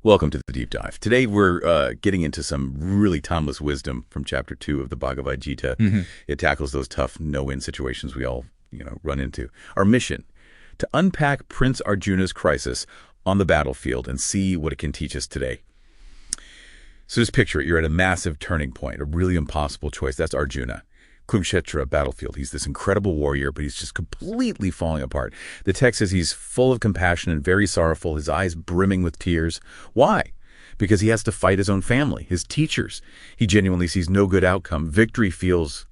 Welcome to the deep dive. Today we're getting into some really timeless wisdom from chapter 2 of the Bhagavad Gita. It tackles those tough no-win situations we all, run into. Our mission, to unpack Prince Arjuna's crisis on the battlefield and see what it can teach us today. So just picture it. You're at a massive turning point, a really impossible choice. That's Arjuna. Kurukshetra battlefield. He's this incredible warrior, but he's just completely falling apart. The text says he's full of compassion and very sorrowful, his eyes brimming with tears. Why? Because he has to fight his own family, his teachers. He genuinely sees no good outcome. Victory feels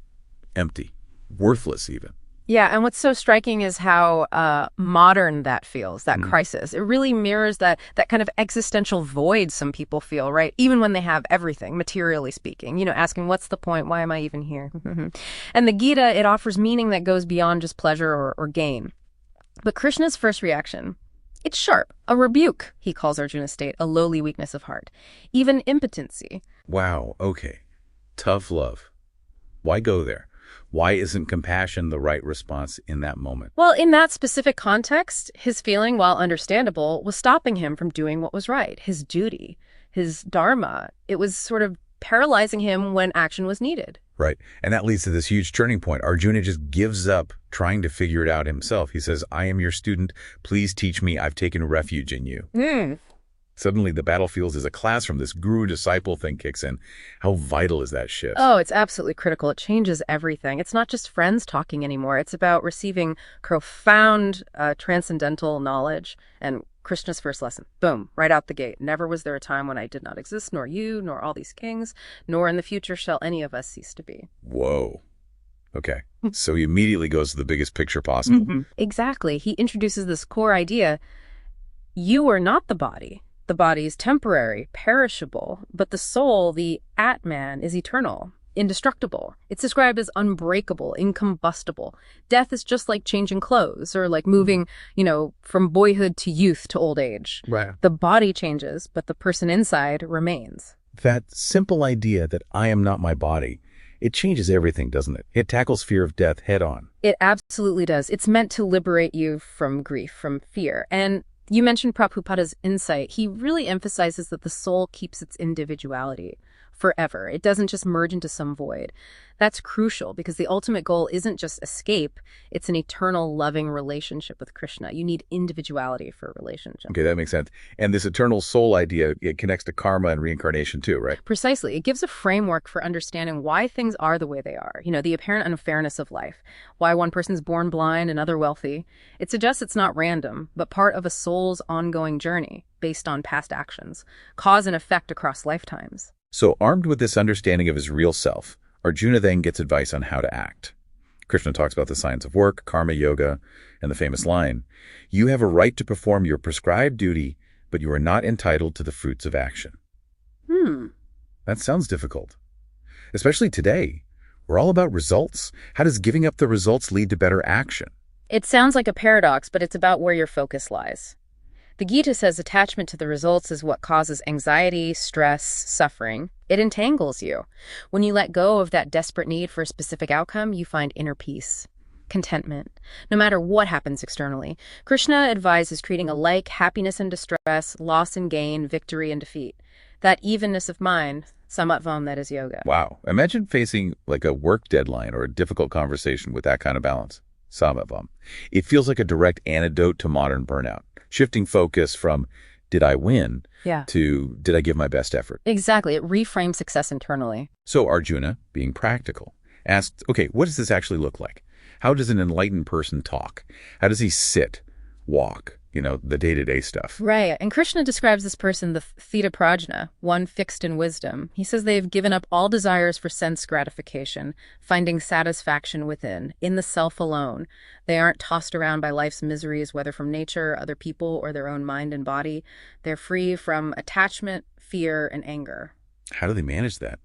empty, worthless even. Yeah, and what's so striking is how modern that feels, that crisis. It really mirrors that kind of existential void some people feel, right? Even when they have everything, materially speaking, asking, what's the point? Why am I even here? And the Gita, it offers meaning that goes beyond just pleasure or gain. But Krishna's first reaction, it's sharp, a rebuke, he calls Arjuna's state, a lowly weakness of heart, even impotency. Wow, okay. Tough love. Why go there? Why isn't compassion the right response in that moment? Well, in that specific context, his feeling, while understandable, was stopping him from doing what was right, his duty, his dharma. It was sort of paralyzing him when action was needed. Right. And that leads to this huge turning point. Arjuna just gives up trying to figure it out himself. He says, I am your student. Please teach me. I've taken refuge in you. Suddenly, the battlefield is a classroom. This guru-disciple thing kicks in. How vital is that shift? Oh, it's absolutely critical. It changes everything. It's not just friends talking anymore. It's about receiving profound, transcendental knowledge. And Krishna's first lesson, boom, right out the gate. Never was there a time when I did not exist, nor you, nor all these kings, nor in the future shall any of us cease to be. Whoa. Okay. So he immediately goes to the biggest picture possible. Exactly. He introduces this core idea. You are not the body. The body is temporary, perishable, but the soul, the Atman, is eternal, indestructible. It's described as unbreakable, incombustible. Death is just like changing clothes or like moving, from boyhood to youth to old age. Right. The body changes, but the person inside remains. That simple idea that I am not my body, it changes everything, doesn't it? It tackles fear of death head on. It absolutely does. It's meant to liberate you from grief, from fear. And you mentioned Prabhupada's insight. He really emphasizes that the soul keeps its individuality forever. It doesn't just merge into some void. That's crucial because the ultimate goal isn't just escape. It's an eternal loving relationship with Krishna. You need individuality for a relationship. Okay, that makes sense. And this eternal soul idea, it connects to karma and reincarnation too, right? Precisely. It gives a framework for understanding why things are the way they are. The apparent unfairness of life. Why one person's born blind, another wealthy. It suggests it's not random, but part of a soul's ongoing journey based on past actions. Cause and effect across lifetimes. So armed with this understanding of his real self, Arjuna then gets advice on how to act. Krishna talks about the science of work, karma yoga, and the famous line, you have a right to perform your prescribed duty, but you are not entitled to the fruits of action. That sounds difficult. Especially today. We're all about results. How does giving up the results lead to better action? It sounds like a paradox, but it's about where your focus lies. The Gita says attachment to the results is what causes anxiety, stress, suffering. It entangles you. When you let go of that desperate need for a specific outcome, you find inner peace, contentment, no matter what happens externally. Krishna advises treating alike happiness and distress, loss and gain, victory and defeat. That evenness of mind, samatvam, that is yoga. Wow. Imagine facing like a work deadline or a difficult conversation with that kind of balance. Samatvam. It feels like a direct antidote to modern burnout. Shifting focus from did I win to did I give my best effort? Exactly. It reframes success internally. So Arjuna, being practical, asked, okay, what does this actually look like? How does an enlightened person talk? How does he sit, walk, the day-to-day stuff? Right. And Krishna describes this person, the Theta Prajna, one fixed in wisdom. He says they've given up all desires for sense gratification, finding satisfaction within, in the self alone. They aren't tossed around by life's miseries, whether from nature, other people, or their own mind and body. They're free from attachment, fear, and anger. How do they manage that?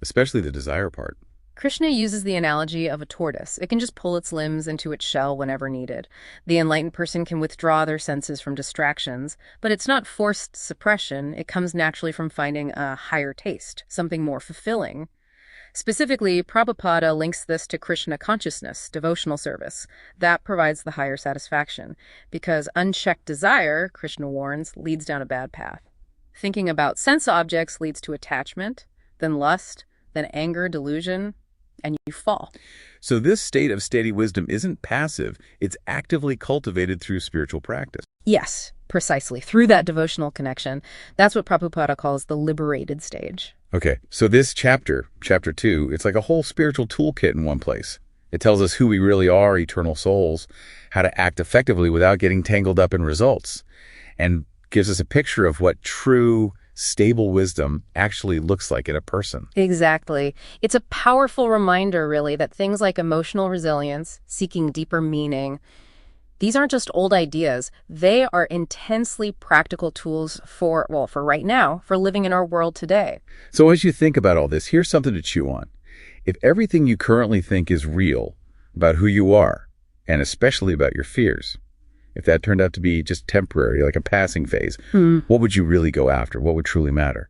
Especially the desire part. Krishna uses the analogy of a tortoise. It can just pull its limbs into its shell whenever needed. The enlightened person can withdraw their senses from distractions, but it's not forced suppression. It comes naturally from finding a higher taste, something more fulfilling. Specifically, Prabhupada links this to Krishna consciousness, devotional service. That provides the higher satisfaction, because unchecked desire, Krishna warns, leads down a bad path. Thinking about sense objects leads to attachment, then lust, then anger, delusion, and you fall. So this state of steady wisdom isn't passive. It's actively cultivated through spiritual practice. Yes, precisely. Through that devotional connection. That's what Prabhupada calls the liberated stage. Okay, so this chapter 2, it's like a whole spiritual toolkit in one place. It tells us who we really are, eternal souls, how to act effectively without getting tangled up in results, and gives us a picture of what true, stable wisdom actually looks like in a person. Exactly. It's a powerful reminder, really, that things like emotional resilience, seeking deeper meaning, these aren't just old ideas. They are intensely practical tools for right now, for living in our world today. So as you think about all this, here's something to chew on. If everything you currently think is real about who you are, and especially about your fears, if that turned out to be just temporary, like a passing phase, what would you really go after? What would truly matter?